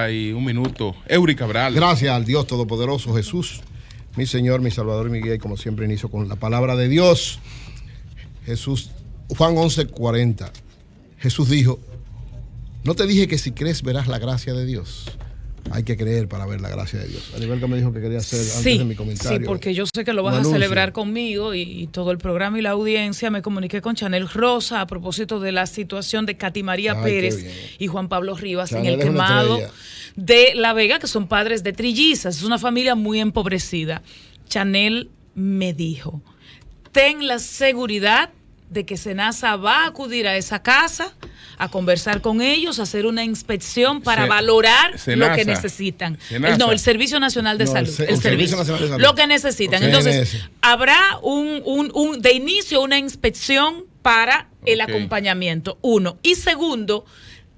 30:01. Eury Cabral. Gracias al Dios Todopoderoso Jesús, mi Señor, mi Salvador y mi guía, y como siempre inicio con la palabra de Dios. Jesús, Juan 11:40. Jesús dijo: no te dije que si crees verás la gracia de Dios. Hay que creer para ver la gracia de Dios. Anibelka me dijo que quería hacer antes de mi comentario. Sí, porque yo sé que lo vas a celebrar conmigo y todo el programa y la audiencia. Me comuniqué con Chanel Rosa a propósito de la situación de Katy María Pérez y Juan Pablo Rivas Chanel en el quemado de La Vega, que son padres de trillizas. Es una familia muy empobrecida. Chanel me dijo: ten la seguridad de que Senasa va a acudir a esa casa a conversar con ellos, a hacer una inspección para valorar lo que necesitan. El Servicio Nacional de Salud. El Servicio Nacional de Salud. Lo que necesitan. Entonces, habrá de inicio una inspección para el acompañamiento, uno. Y segundo,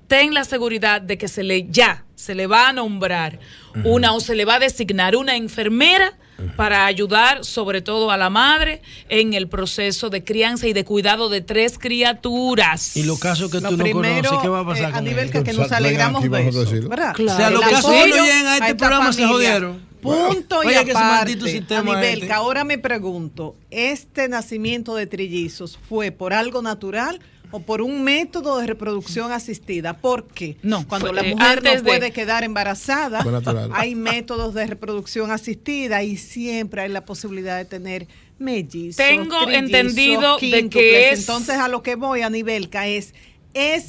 ten la seguridad de que se le va a nombrar o se le va a designar una enfermera para ayudar sobre todo a la madre en el proceso de crianza y de cuidado de 3 criaturas. Y los casos que tú no conoces, ¿qué va a pasar con Anibelka, que nos alegramos de eso, ¿verdad? Claro. O sea, los casos que no llegan a este programa se jodieron. Punto y aparte, Anibelka, ahora me pregunto, ¿este nacimiento de trillizos fue por algo natural o por un método de reproducción asistida? Porque cuando la mujer no puede quedar embarazada, hay métodos de reproducción asistida y siempre hay la posibilidad de tener mellizos. Tengo entendido de que entonces a lo que voy, Anibelka, es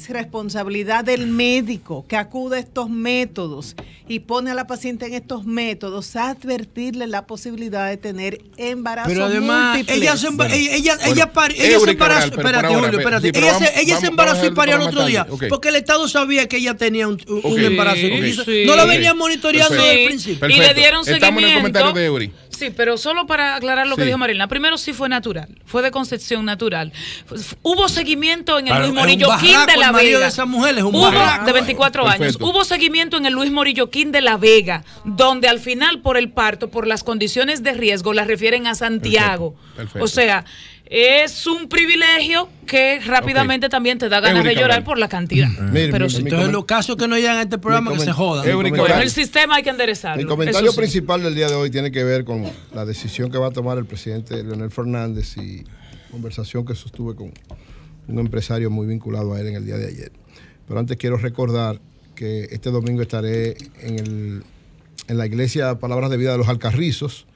responsabilidad del médico que acude a estos métodos y pone a la paciente en estos métodos a advertirle la posibilidad de tener embarazo. Pero además, ella se embarazó y parió al otro día, porque el Estado sabía que ella tenía un embarazo. No la venía monitoreando desde el principio. Y le dieron seguimiento. Estamos en el comentario de Eury. Sí, pero solo para aclarar lo que dijo Marilena. Primero, sí fue natural, fue de concepción natural. Hubo seguimiento en el Luis Morillo King de La Vega. De esas mujeres, de 24 años. Hubo seguimiento en el Luis Morillo King de La Vega, donde al final por el parto, por las condiciones de riesgo, la refieren a Santiago. Perfecto. O sea, es un privilegio que rápidamente también te da ganas de llorar por la cantidad. Pero entonces los casos que no llegan a este programa que se jodan. El sistema hay que enderezarlo. Mi comentario principal del día de hoy tiene que ver con la decisión que va a tomar el presidente Leonel Fernández y conversación que sostuve con un empresario muy vinculado a él en el día de ayer. Pero antes quiero recordar que este domingo estaré en la iglesia Palabras de Vida de los Alcarrizos,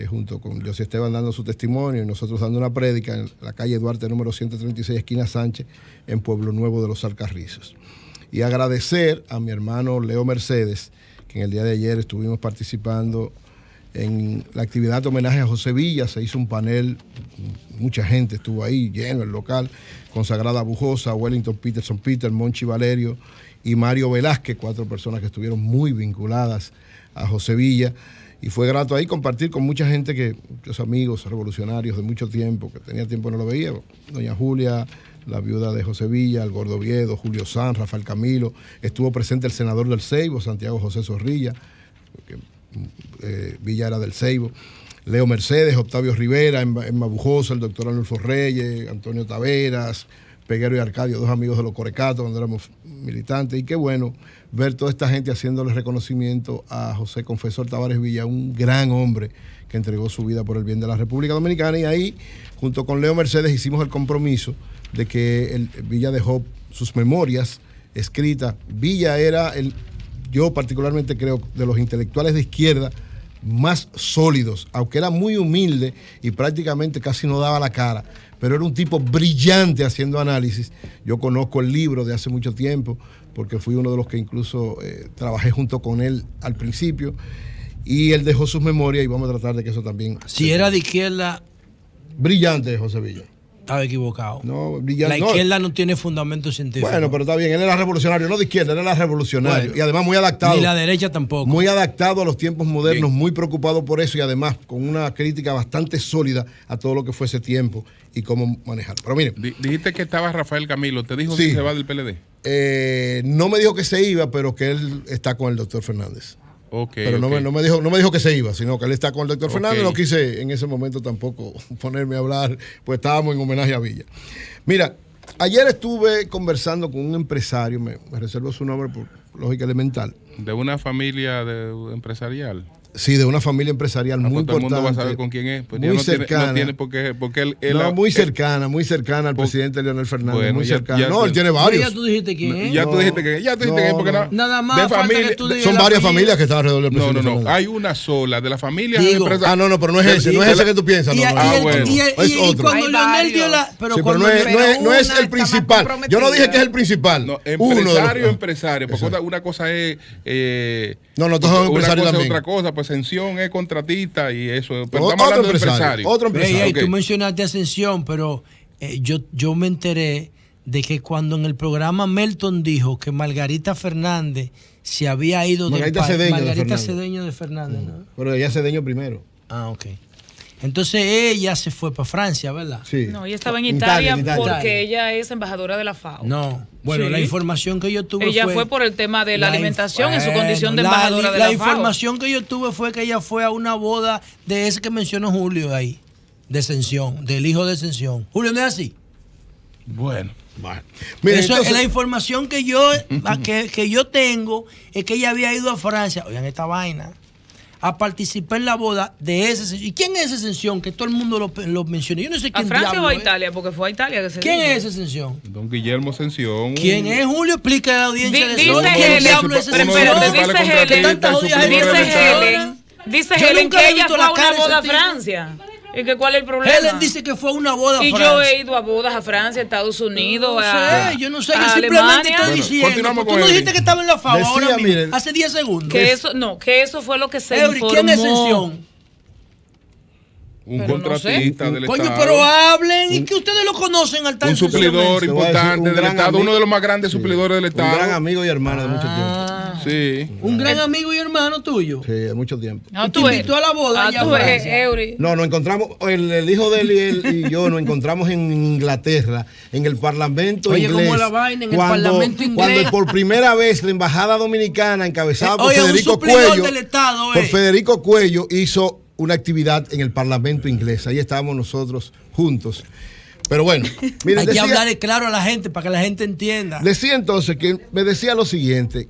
junto con José Esteban dando su testimonio y nosotros dando una prédica en la calle Duarte número 136, esquina Sánchez, en Pueblo Nuevo de los Alcarrizos. Y agradecer a mi hermano Leo Mercedes, que en el día de ayer estuvimos participando en la actividad de homenaje a José Villa. Se hizo un panel, mucha gente estuvo ahí, lleno el local, consagrada Bujosa, Wellington Peterson Peter, Monchi Valerio y Mario Velázquez, 4 personas que estuvieron muy vinculadas a José Villa. Y fue grato ahí compartir con mucha gente, muchos amigos revolucionarios de mucho tiempo, que tenía tiempo no lo veía. Doña Julia, la viuda de José Villa, el Gordo Oviedo, Julio Sanz, Rafael Camilo. Estuvo presente el senador del Ceibo, Santiago José Zorrilla, que Villa era del Ceibo. Leo Mercedes, Octavio Rivera, Emma Bujosa, el doctor Arnulfo Reyes, Antonio Taveras, Peguero y Arcadio, 2 amigos de los Corecatos, donde éramos militantes. Y qué bueno ver toda esta gente haciéndole reconocimiento a José Confesor Tavares Villa, un gran hombre que entregó su vida por el bien de la República Dominicana. Y ahí, junto con Leo Mercedes, hicimos el compromiso de que Villa dejó sus memorias escritas. Villa era, yo particularmente creo, de los intelectuales de izquierda más sólidos, aunque era muy humilde y prácticamente casi no daba la cara, pero era un tipo brillante haciendo análisis. Yo conozco el libro de hace mucho tiempo, porque fui uno de los que incluso trabajé junto con él al principio, y él dejó sus memorias y vamos a tratar de que eso también... Si era de izquierda... Brillante, José Villa. Estaba equivocado. No, brillante. La izquierda no tiene fundamento científico. Bueno, pero está bien, él era revolucionario, no de izquierda, él era revolucionario. Bueno, y además muy adaptado. Ni la derecha tampoco. Muy adaptado a los tiempos modernos, muy preocupado por eso y además con una crítica bastante sólida a todo lo que fue ese tiempo y cómo manejarlo. Pero mire. Dijiste que estaba Rafael Camilo, ¿te dijo si se va del PLD? No me dijo que se iba, pero que él está con el doctor Fernández. Pero no me dijo que se iba, sino que él está con el doctor Fernández. No quise en ese momento tampoco ponerme a hablar, pues estábamos en homenaje a Villa. Mira, ayer estuve conversando con un empresario, me reservo su nombre lógica elemental. De una familia empresarial. Sí, de una familia empresarial muy importante. Todo el mundo va a saber con quién es. Pues muy cercana. No tiene por qué, porque él muy cercana al presidente Leonel Fernández. Bueno, muy cercana. No, él tiene varios. Ya tú dijiste quién es. Ya tú dijiste quién es. Porque nada más de familia, que tú digas son varias familias que están alrededor del presidente. No. Hay una sola de la familia empresarial. No, pero no es ese. No es ese que tú piensas. Bueno. Es otro. Cuando Leonel dio la... Pero no es el principal. Yo no dije que es el principal. No, empresario. Porque una cosa es... No, todos son empresarios también. Otra cosa, pues Ascensión es contratista y eso. Pero estamos hablando de empresario. Otro empresario. Tú mencionaste Ascensión, pero yo me enteré de que cuando en el programa Melton dijo que Margarita Fernández se había ido del país. Margarita Cedeño de Fernández, ¿no? Pero ella Cedeño primero. Ah, ok. Entonces ella se fue para Francia, ¿verdad? Sí. No, ella estaba en Italia porque ella es embajadora de la FAO. No, bueno, la información que yo tuve ella fue por el tema de la alimentación en su condición de embajadora de la FAO. La información que yo tuve fue que ella fue a una boda de ese que mencionó Julio ahí, de Ascensión, del hijo de Ascensión. Julio, ¿no es así? Bueno. Mira, eso es la información que yo tengo, es que ella había ido a Francia, oigan esta vaina, a participar en la boda de ese. ¿Y quién es esa Ascensión? Que todo el mundo lo menciona. Yo no sé quién. ¿A Francia o a Italia? Porque fue a Italia que se ¿Quién dijo. es esa Ascensión? Don Guillermo Ascensión. ¿Quién es, Julio? Explica a la audiencia de Dice Sol. Helen. Dice Helen que ella fue a una boda a Francia. ¿Y que cuál es el problema? Helen dice que fue a una boda a Francia. Y Francia. yo he ido a bodas a Francia, Estados Unidos, yo no sé, yo simplemente estoy diciendo. Tú no dijiste que estaba en la FAO ahora mismo, hace 10 segundos. Que eso fue lo que se informó. ¿Quién es Ascensión? Un contratista del Estado. Coño, pero hablen y que ustedes lo conocen al tal. Un suplidor importante del Estado, uno de los más grandes suplidores del Estado. Un gran amigo y hermano de mucho tiempo. Sí. Un gran amigo y hermano tuyo. Sí, de mucho tiempo. ¿Y te invitó a la boda? No, nos encontramos, el hijo de él y yo nos encontramos en Inglaterra, en el Parlamento inglés. Oye, ¿cómo la vaina en el Parlamento inglés? Cuando por primera vez la Embajada Dominicana, encabezada por Federico Cuello, hizo una actividad en el Parlamento inglés. Ahí estábamos nosotros juntos. Pero bueno, miren, hay que hablarle claro a la gente para que la gente entienda. Decía entonces que me decía lo siguiente.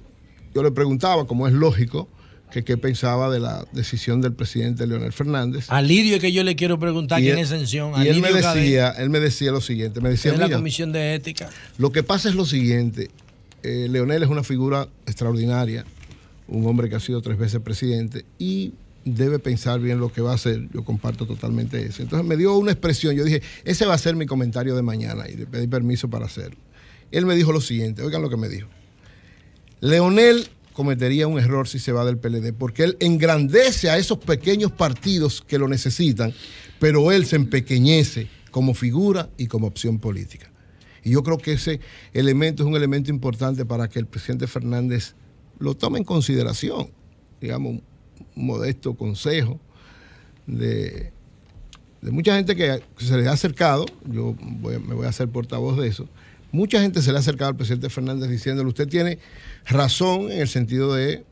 Yo le preguntaba, como es lógico, que qué pensaba de la decisión del presidente Leonel Fernández. A Lidio es que yo le quiero preguntar quién es Ascensión. Y él me decía lo siguiente. Me decía, mira, la Comisión de Ética. Lo que pasa es lo siguiente. Leonel es una figura extraordinaria, un hombre que ha sido 3 veces presidente y debe pensar bien lo que va a hacer. Yo comparto totalmente eso. Entonces me dio una expresión. Yo dije, ese va a ser mi comentario de mañana y le pedí permiso para hacerlo. Él me dijo lo siguiente. Oigan lo que me dijo. Leonel cometería un error si se va del PLD, porque él engrandece a esos pequeños partidos que lo necesitan, pero él se empequeñece como figura y como opción política. Y yo creo que ese elemento es un elemento importante para que el presidente Fernández lo tome en consideración, digamos, un modesto consejo de mucha gente que se le ha acercado. Yo me voy a hacer portavoz de eso. Mucha gente se le ha acercado al presidente Fernández diciéndole, usted tiene razón en el sentido de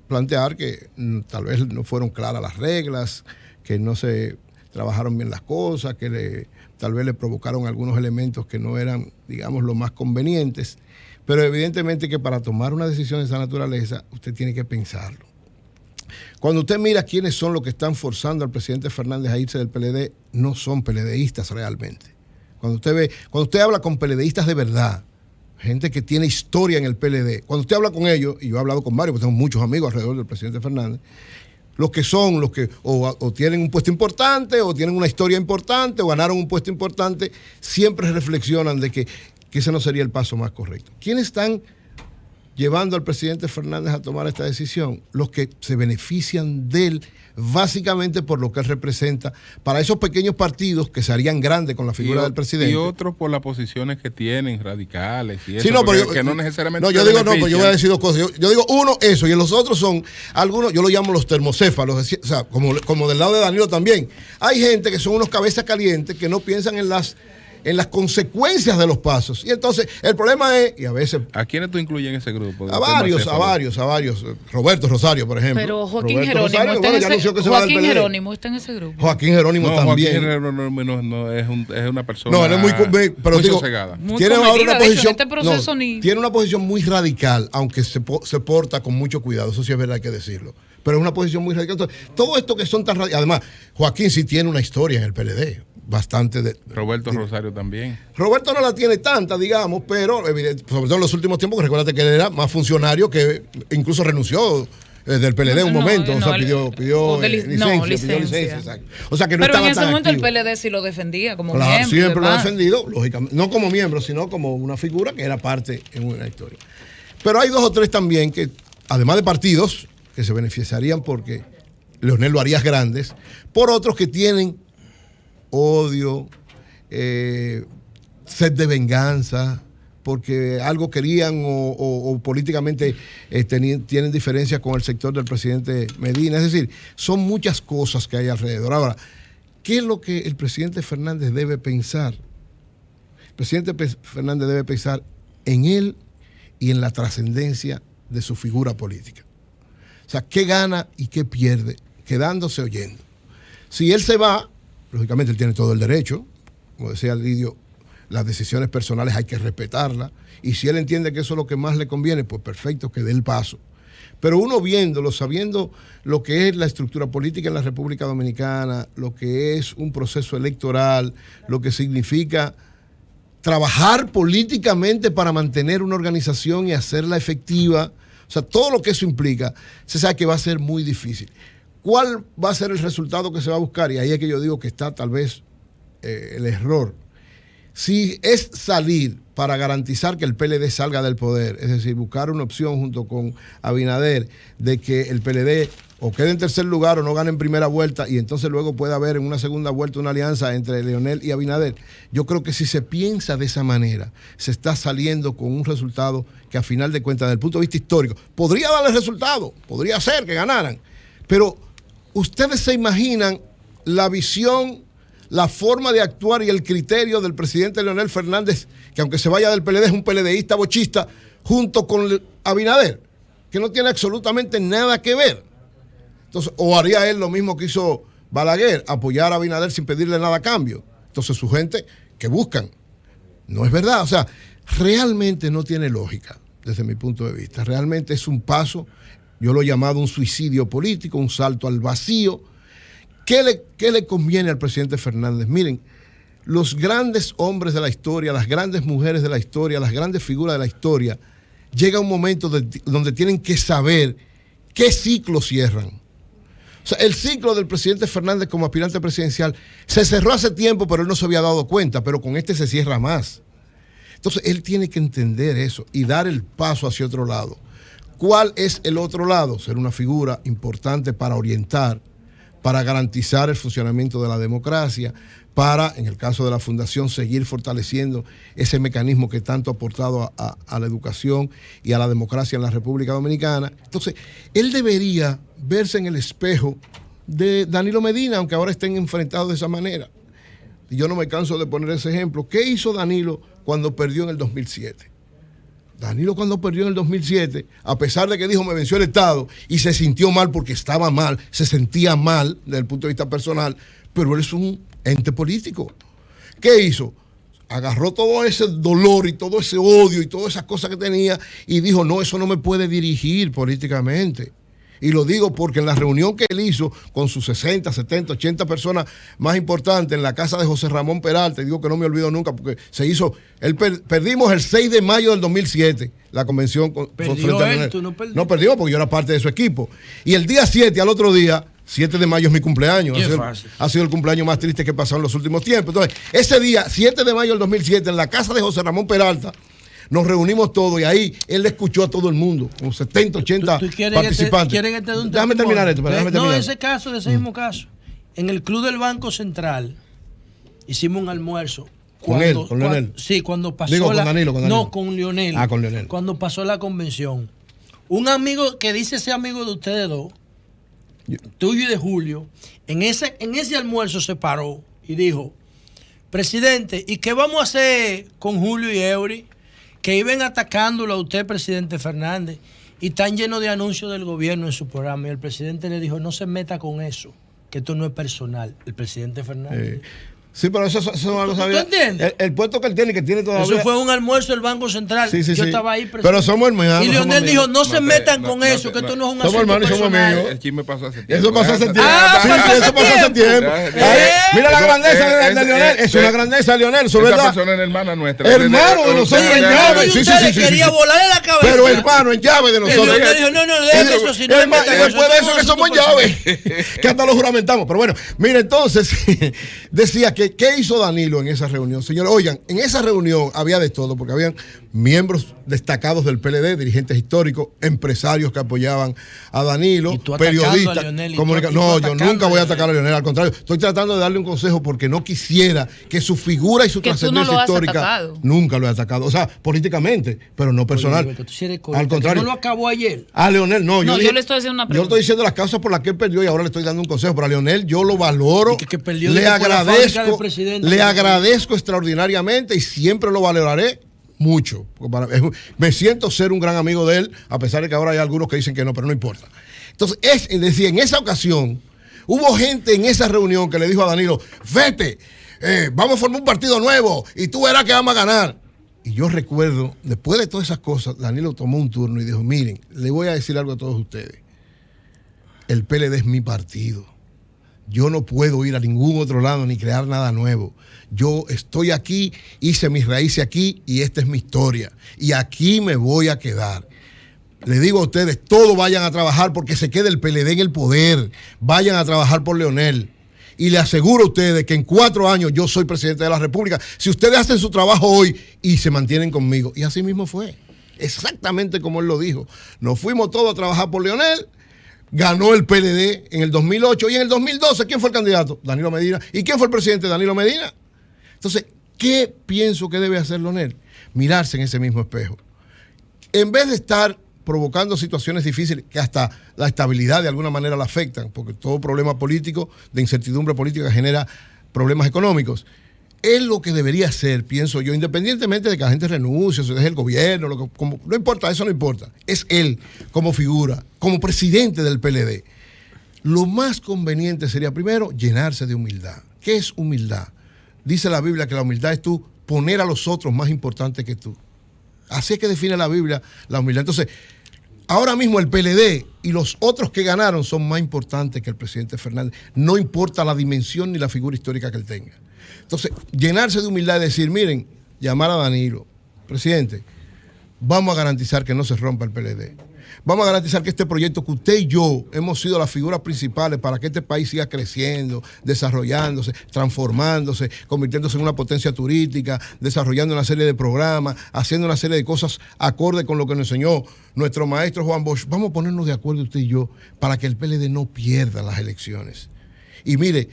plantear que tal vez no fueron claras las reglas, que no se trabajaron bien las cosas, que tal vez le provocaron algunos elementos que no eran, digamos, los más convenientes. Pero evidentemente que para tomar una decisión de esa naturaleza, usted tiene que pensarlo. Cuando usted mira quiénes son los que están forzando al presidente Fernández a irse del PLD, no son PLDistas realmente. Cuando usted habla con PLDistas de verdad, gente que tiene historia en el PLD, cuando usted habla con ellos, y yo he hablado con varios, porque tengo muchos amigos alrededor del presidente Fernández, los que o tienen un puesto importante, o tienen una historia importante, o ganaron un puesto importante, siempre reflexionan de que ese no sería el paso más correcto. ¿Quiénes están llevando al presidente Fernández a tomar esta decisión? Los que se benefician de él, básicamente por lo que él representa para esos pequeños partidos que se harían grandes con la figura del presidente. Y otros por las posiciones que tienen, radicales y eso, sí, no, pero que no necesariamente. No, yo digo pues yo voy a decir dos cosas. Yo digo uno, eso, y los otros son algunos, yo lo llamo los termocéfalos, o sea, como del lado de Danilo también. Hay gente que son unos cabezas calientes que no piensan en las en las consecuencias de los pasos. Y entonces el problema es, y a veces... ¿A quiénes tú incluyes en ese grupo? A varios. Roberto Rosario, por ejemplo. Pero Joaquín Jerónimo está en ese grupo. Joaquín Jerónimo también. Joaquín Jerónimo no es una persona no, él es muy sosegada. Tiene ahora una posición, tiene una posición muy radical, aunque se porta con mucho cuidado. Eso sí es verdad, hay que decirlo. Pero es una posición muy radical. Entonces, todo esto que son tan radicales. Además, Joaquín sí tiene una historia en el PLD. Bastante Roberto Rosario también. Roberto no la tiene tanta, digamos, pero sobre todo en los últimos tiempos, recuérdate que él era más funcionario, que incluso renunció del PLD un momento, pidió licencia. Exacto. O sea que no pero estaba en ese tan momento activo. el PLD sí lo defendía como claro, miembro. Siempre lo ha defendido, lógicamente, no como miembro, sino como una figura que era parte en una historia. Pero hay 2 o 3 también que, además de partidos, que se beneficiarían porque Leonel lo haría grandes, por otros que tienen odio, sed de venganza, porque algo querían o políticamente tienen diferencias con el sector del presidente Medina. Es decir, son muchas cosas que hay alrededor. Ahora, ¿qué es lo que el presidente Fernández debe pensar? El presidente Fernández debe pensar en él y en la trascendencia de su figura política. O sea, ¿qué gana y qué pierde quedándose oyendo? Si él se va, lógicamente él tiene todo el derecho, como decía Lidio, las decisiones personales hay que respetarlas, y si él entiende que eso es lo que más le conviene, pues perfecto, que dé el paso. Pero uno viéndolo, sabiendo lo que es la estructura política en la República Dominicana, lo que es un proceso electoral, lo que significa trabajar políticamente para mantener una organización y hacerla efectiva, o sea, todo lo que eso implica, se sabe que va a ser muy difícil. ¿Cuál va a ser el resultado que se va a buscar? Y ahí es que yo digo que está tal vez el error. Si es salir para garantizar que el PLD salga del poder, es decir, buscar una opción junto con Abinader de que el PLD o quede en tercer lugar o no gane en primera vuelta y entonces luego puede haber en una segunda vuelta una alianza entre Leonel y Abinader. Yo creo que si se piensa de esa manera, se está saliendo con un resultado que a final de cuentas, desde el punto de vista histórico, podría darle resultado, podría ser que ganaran, pero ustedes se imaginan la visión, la forma de actuar y el criterio del presidente Leonel Fernández, que aunque se vaya del PLD es un PLDista bochista, junto con Abinader, que no tiene absolutamente nada que ver. Entonces, o haría él lo mismo que hizo Balaguer, apoyar a Abinader sin pedirle nada a cambio. Entonces su gente, que buscan? No es verdad, o sea, realmente no tiene lógica desde mi punto de vista. Realmente es un paso, yo lo he llamado un suicidio político, un salto al vacío. ¿Qué le conviene al presidente Fernández? Miren, los grandes hombres de la historia, las grandes mujeres de la historia, las grandes figuras de la historia, llega un momento donde tienen que saber qué ciclo cierran. O sea, el ciclo del presidente Fernández como aspirante presidencial se cerró hace tiempo, pero él no se había dado cuenta, pero con este se cierra más. Entonces, él tiene que entender eso y dar el paso hacia otro lado. ¿Cuál es el otro lado? Ser una figura importante para orientar, para garantizar el funcionamiento de la democracia, para, en el caso de la Fundación, seguir fortaleciendo ese mecanismo que tanto ha aportado a la educación y a la democracia en la República Dominicana. Entonces, él debería verse en el espejo de Danilo Medina, aunque ahora estén enfrentados de esa manera. Y yo no me canso de poner ese ejemplo. ¿Qué hizo Danilo cuando perdió en el 2007? Danilo cuando perdió en el 2007, a pesar de que dijo me venció el Estado y se sintió mal porque estaba mal, se sentía mal desde el punto de vista personal, pero él es un ente político. ¿Qué hizo? Agarró todo ese dolor y todo ese odio y todas esas cosas que tenía y dijo, no, eso no me puede dirigir políticamente. Y lo digo porque en la reunión que él hizo con sus 60, 70, 80 personas más importantes en la casa de José Ramón Peralta, digo que no me olvido nunca porque se hizo, perdimos el 6 de mayo del 2007 la convención frente a él, no perdimos porque yo era parte de su equipo. Y el día 7, al otro día, 7 de mayo es mi cumpleaños, ha sido el cumpleaños más triste que he pasado en los últimos tiempos. Entonces, ese día, 7 de mayo del 2007, en la casa de José Ramón Peralta, nos reunimos todos y ahí él le escuchó a todo el mundo, como 70, 80 participantes. Déjame terminar esto. No, ese mismo caso. En el Club del Banco Central hicimos un almuerzo. ¿Con Leonel? Sí, cuando pasó con Danilo. No, con Leonel. Con Leonel. Cuando pasó la convención. Un amigo que dice ser amigo de ustedes dos, tuyo y de Julio, en ese almuerzo se paró y dijo, presidente, ¿y qué vamos a hacer con Julio y Eury? Que iban atacándolo a usted, presidente Fernández, y están llenos de anuncios del gobierno en su programa. Y el presidente le dijo, no se meta con eso, que esto no es personal. El presidente Fernández. Sí, pero eso no lo sabía. ¿Tú entiendes? El puesto que él tiene todavía. Eso fue un almuerzo del Banco Central. Sí, Yo estaba ahí presente. Pero somos hermanos. Y Leonel dijo, no se metan con eso, que esto no es un asunto personal. Somos hermanos y somos amigos. El chisme pasó hace tiempo. Eso pasó hace tiempo. Eso pasó hace tiempo. Mira la grandeza de Leonel. Es una grandeza de Leonel, eso es verdad. Esa persona es hermana nuestra. Hermano de nosotros en llave. Sí. Quería volarle la cabeza. Pero hermano en llave de nosotros. Leonel dijo, no, deja eso si no me metan. Después de eso que somos en llave. Que hasta lo juramentamos. Pero bueno, mira, entonces, decía que, ¿qué hizo Danilo en esa reunión? Señores, oigan, en esa reunión había de todo, porque habían miembros destacados del PLD, dirigentes históricos, empresarios que apoyaban a Danilo, periodistas, comunicadores. No, yo nunca voy a atacar a Leonel, al contrario, estoy tratando de darle un consejo porque no quisiera que su figura y su trascendencia histórica nunca lo he atacado. O sea, políticamente, pero no personal. Al contrario. ¿No lo acabó ayer? A Leonel, no. Yo le estoy haciendo una pregunta. Yo estoy diciendo las causas por las que él perdió y ahora le estoy dando un consejo. Pero a Leonel yo lo valoro, le agradezco extraordinariamente y siempre lo valoraré mucho. Me siento ser un gran amigo de él, a pesar de que ahora hay algunos que dicen que no, pero no importa. Entonces, es decir, en esa ocasión, hubo gente en esa reunión que le dijo a Danilo, vete, vamos a formar un partido nuevo y tú verás que vamos a ganar. Y yo recuerdo, después de todas esas cosas, Danilo tomó un turno y dijo, miren, le voy a decir algo a todos ustedes. El PLD es mi partido. Yo no puedo ir a ningún otro lado ni crear nada nuevo. Yo estoy aquí, hice mis raíces aquí y esta es mi historia. Y aquí me voy a quedar. Le digo a ustedes, todos vayan a trabajar porque se quede el PLD en el poder. Vayan a trabajar por Leonel. Y le aseguro a ustedes que en 4 años yo soy presidente de la República. Si ustedes hacen su trabajo hoy y se mantienen conmigo. Y así mismo fue. Exactamente como él lo dijo. Nos fuimos todos a trabajar por Leonel. Ganó el PLD en el 2008 y en el 2012, ¿quién fue el candidato? Danilo Medina. ¿Y quién fue el presidente? Danilo Medina. Entonces, ¿qué pienso que debe hacer Leonel? Mirarse en ese mismo espejo. En vez de estar provocando situaciones difíciles que hasta la estabilidad de alguna manera la afectan, porque todo problema político, de incertidumbre política, genera problemas económicos. Él lo que debería hacer, pienso yo, independientemente de que la gente renuncie, se deje el gobierno, no importa, eso no importa. Es él como figura, como presidente del PLD. Lo más conveniente sería, primero, llenarse de humildad. ¿Qué es humildad? Dice la Biblia que la humildad es tú poner a los otros más importantes que tú. Así es que define la Biblia la humildad. Entonces, ahora mismo el PLD y los otros que ganaron son más importantes que el presidente Fernández. No importa la dimensión ni la figura histórica que él tenga. Entonces, llenarse de humildad y decir, miren, llamar a Danilo, presidente, vamos a garantizar que no se rompa el PLD. Vamos a garantizar que este proyecto que usted y yo hemos sido las figuras principales para que este país siga creciendo, desarrollándose, transformándose, convirtiéndose en una potencia turística, desarrollando una serie de programas, haciendo una serie de cosas acorde con lo que nos enseñó nuestro maestro Juan Bosch. Vamos a ponernos de acuerdo usted y yo para que el PLD no pierda las elecciones. Y mire,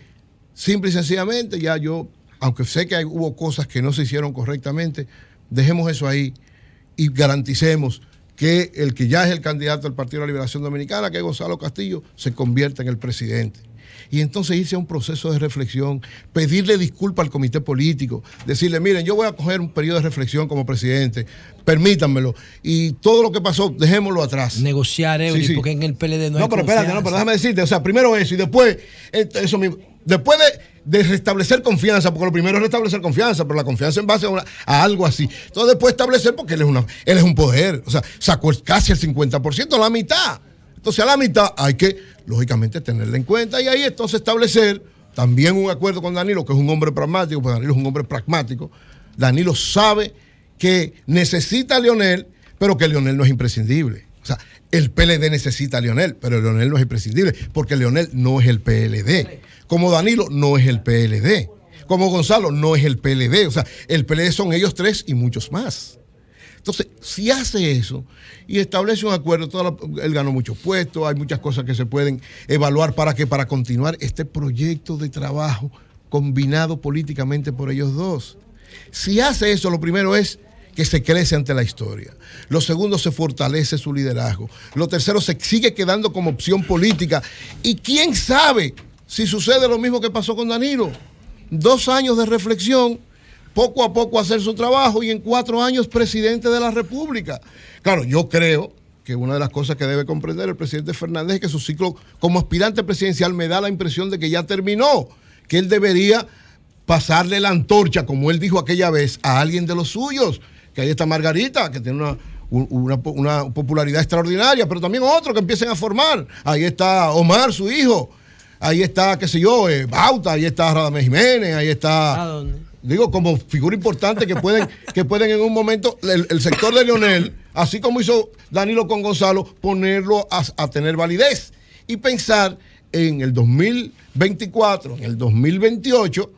simple y sencillamente, ya yo, aunque sé que hubo cosas que no se hicieron correctamente, dejemos eso ahí y garanticemos que el que ya es el candidato del Partido de la Liberación Dominicana, que es Gonzalo Castillo, se convierta en el presidente. Y entonces irse a un proceso de reflexión, pedirle disculpas al comité político, decirle, miren, yo voy a coger un periodo de reflexión como presidente, permítanmelo, y todo lo que pasó, dejémoslo atrás. Negociar, Eury, sí. Porque en el PLD no hay pero espérate, pero déjame decirte, o sea, primero eso, y después, eso mismo, después de restablecer confianza, porque lo primero es restablecer confianza, pero la confianza en base a algo así. Entonces después establecer, porque él es un poder, o sea, sacó casi el 50%, la mitad. Entonces a la mitad hay que, lógicamente, tenerla en cuenta y ahí entonces establecer también un acuerdo con Danilo, que es un hombre pragmático, porque Danilo es un hombre pragmático. Danilo sabe que necesita a Leonel, pero que Leonel no es imprescindible. O sea, el PLD necesita a Leonel, pero Leonel no es imprescindible, porque Leonel no es el PLD. Como Danilo no es el PLD. Como Gonzalo no es el PLD. O sea, el PLD son ellos tres y muchos más. Entonces, si hace eso y establece un acuerdo, él ganó muchos puestos, hay muchas cosas que se pueden evaluar para continuar este proyecto de trabajo combinado políticamente por ellos dos. Si hace eso, lo primero es que se crece ante la historia. Lo segundo, se fortalece su liderazgo. Lo tercero, se sigue quedando como opción política. Y quién sabe si sucede lo mismo que pasó con Danilo. 2 años de reflexión, poco a poco hacer su trabajo y en 4 años presidente de la República. Claro, yo creo que una de las cosas que debe comprender el presidente Fernández es que su ciclo como aspirante presidencial me da la impresión de que ya terminó, que él debería pasarle la antorcha, como él dijo aquella vez, a alguien de los suyos, que ahí está Margarita, que tiene una popularidad extraordinaria, pero también otros que empiecen a formar. Ahí está Omar, su hijo, ahí está, qué sé yo, Bauta, ahí está Radamés Jiménez, ahí está... ¿A dónde? Digo, como figura importante que pueden en un momento, el sector de Leonel, así como hizo Danilo con Gonzalo, ponerlo a tener validez y pensar en el 2024, en el 2028,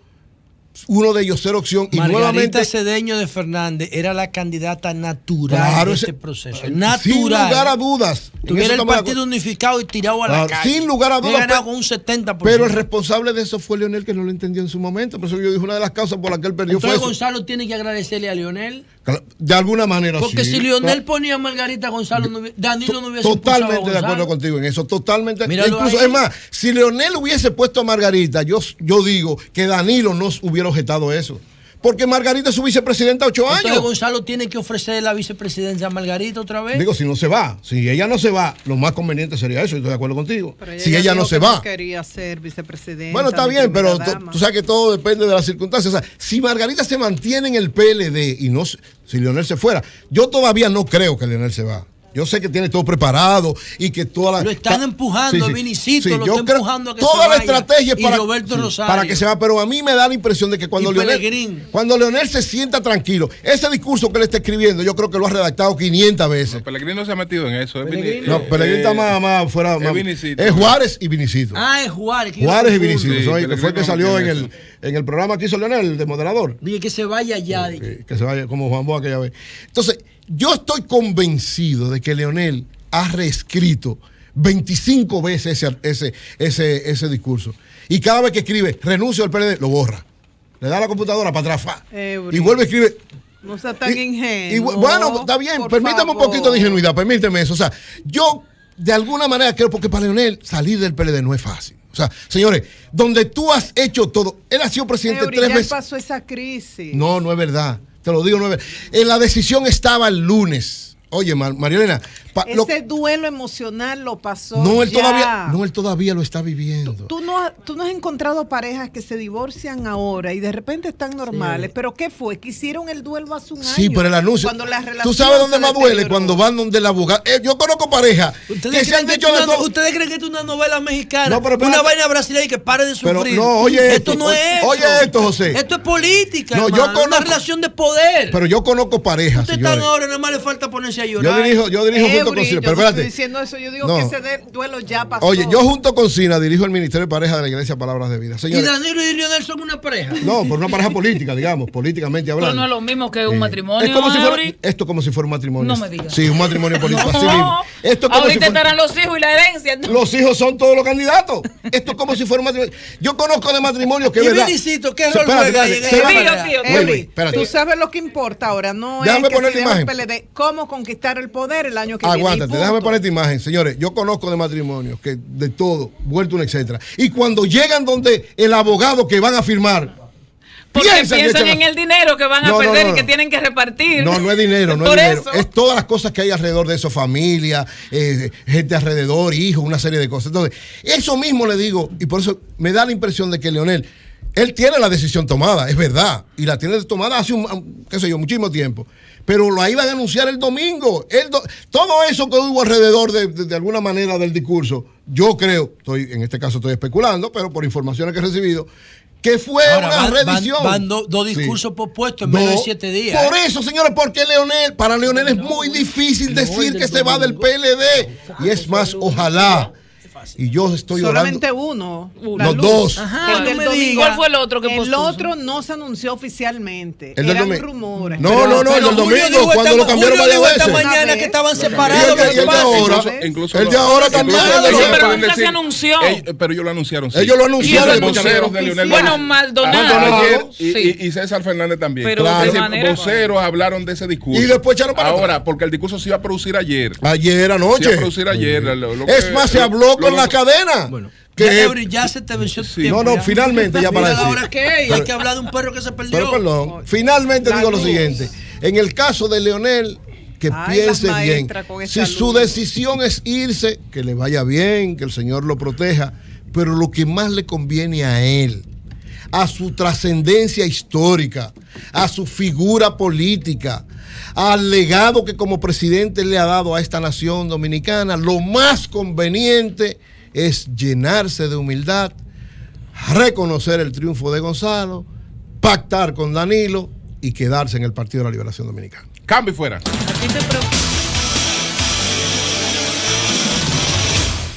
uno de ellos ser opción y Margarita nuevamente Cedeño de Fernández era la candidata natural de este proceso. Natural. Sin lugar a dudas. Tuviera el partido unificado y tirado a la calle. Sin lugar a dudas. Con un 70%. Pero el responsable de eso fue Leonel, que no lo entendió en su momento. Por eso yo dije, una de las causas por las que él perdió. Entonces fue eso. Gonzalo tiene que agradecerle a Leonel. De alguna manera. Porque si Leonel ponía a Margarita, Gonzalo, Danilo no hubiese totalmente de acuerdo contigo en eso. Totalmente. Míralo incluso, ahí. es más, si Leonel hubiese puesto a Margarita, yo digo que Danilo no hubiera objetado eso. Porque Margarita es su vicepresidenta 8 años. Entonces Gonzalo tiene que ofrecer la vicepresidencia a Margarita otra vez. Digo, si no se va, si ella no se va, lo más conveniente sería eso, estoy de acuerdo contigo. Pero si ella no se va. No quería ser vicepresidenta. Bueno, está bien, pero tú sabes que todo depende de las circunstancias. O sea, si Margarita se mantiene en el PLD y no, si Leonel se fuera, yo todavía no creo que Leonel se va. Yo sé que tiene todo preparado y que toda la... Lo están empujando, Vinicito lo está empujando a que toda se la vaya. estrategia Y Roberto Rosario. Para que se va, pero a mí me da la impresión de que cuando Leonel se sienta tranquilo, ese discurso que le está escribiendo, yo creo que lo ha redactado 500 veces. No, Pellegrini no se ha metido en eso. No, Pellegrini está más fuera. Es Juárez y Vinicito. Es Juárez. Juárez y Vinicito. Sí, que fue el que salió en el programa que hizo Leonel, de moderador. Dije que se vaya ya. Que se vaya como Juan Boa aquella vez. Entonces, yo estoy convencido de que Leonel ha reescrito 25 veces ese discurso. Y cada vez que escribe renuncio al PLD, lo borra. Le da la computadora para atrás. Y vuelve a escribir. No sea tan ingenuo. Bueno, está bien, permítame un poquito de ingenuidad, permíteme eso. O sea, yo de alguna manera creo, porque para Leonel salir del PLD no es fácil. O sea, señores, donde tú has hecho todo, él ha sido presidente 3 veces. Ya pasó esa crisis. No es verdad. Te lo digo, no es verdad. La decisión estaba el lunes. Oye, María Elena. Ese duelo emocional lo pasó. Él todavía lo está viviendo. Tú no has encontrado parejas que se divorcian ahora y de repente están normales. Sí. ¿Pero qué fue? Que hicieron el duelo hace un año. Sí, pero el anuncio. Tú sabes dónde más duele, cuando van donde el abogado. Yo conozco parejas que se han dicho de todo. ¿Ustedes creen que esto es una novela mexicana? No, pero una vaina brasileña y que pare de sufrir. Pero no, oye esto no es eso. Oye esto, José. Esto es política, no, hermano, una relación de poder. Pero yo conozco parejas, Ustedes están ahora, nada más le falta ponerse a llorar. Yo dirijo junto con Sina, pero espérate. Diciendo eso, yo digo que ese duelo ya pasó. Oye, yo junto con Sina dirijo el Ministerio de Pareja de la Iglesia Palabras de Vida. Señores, ¿y Danilo y Leonel son una pareja? No, por una pareja política, digamos, políticamente hablando. Pero no es lo mismo que un matrimonio. Es como si fuera, esto como si fuera un matrimonio. No me digas. Sí, un matrimonio político. No. Así mismo. Esto como ahorita estarán los hijos y la herencia. ¿No? Los hijos son todos los candidatos. Esto es como si fuera un matrimonio. Yo conozco de matrimonios que, ¿verdad? Vinicito, ¿qué rol juega? Tío. Tú sabes lo que importa ahora, no déjame es que poner si la imagen. PLD, cómo conquistar el poder el año que viene. Aguántate, déjame poner esta imagen. Señores, yo conozco de matrimonios que de todo, vuelto un etcétera. Y cuando llegan donde el abogado que van a firmar, porque piensan en el dinero que van a perder y que tienen que repartir. No es dinero, no es dinero. Es todas las cosas que hay alrededor de eso, familia, gente alrededor, hijos, una serie de cosas. Entonces, eso mismo le digo, y por eso me da la impresión de que Leonel, él tiene la decisión tomada, es verdad, y la tiene tomada hace muchísimo tiempo. Pero lo iban a anunciar el domingo. Todo eso que hubo alrededor de alguna manera del discurso, yo creo, en este caso estoy especulando, pero por informaciones que he recibido, que fue una reedición. Van dos discursos pospuestos en menos de 7 días. Por eso, señores, porque para Leonel es muy difícil decir que se va del PLD. Y es más, ojalá. Y yo estoy solamente orando. Los dos. Ajá, no me digas. ¿Cuál fue el otro que pospuso? El otro no se anunció oficialmente. Eran rumores. No, el domingo, cuando lo cambiaron varias veces. Esta mañana que estaban separados. Incluso el de ahora también. Pero nunca se anunció. Pero ellos lo anunciaron. Ellos lo anunciaron. Voceros de Leonel. Bueno, Maldonado. Y César Fernández también. Pero de manera. Voceros hablaron de ese discurso. Y después echaron para ahora, porque el discurso se iba a producir ayer. Ayer anoche. Se iba a producir ayer. Es más, se habló con en la cadena. Bueno. Que ya se te venció sí, tiempo. No, finalmente ya para decir. ¿Ahora qué? Hay que hablar de un perro que se perdió. Pero perdón, finalmente digo lo siguiente. En el caso de Leonel, que piense bien. Si su decisión es irse, que le vaya bien, que el Señor lo proteja. Pero lo que más le conviene a él, a su trascendencia histórica, a su figura política, al legado que como presidente le ha dado a esta nación dominicana, lo más conveniente es llenarse de humildad, reconocer el triunfo de Gonzalo, pactar con Danilo y quedarse en el Partido de la Liberación Dominicana. Cambio fuera. ¿A ti te preocupa?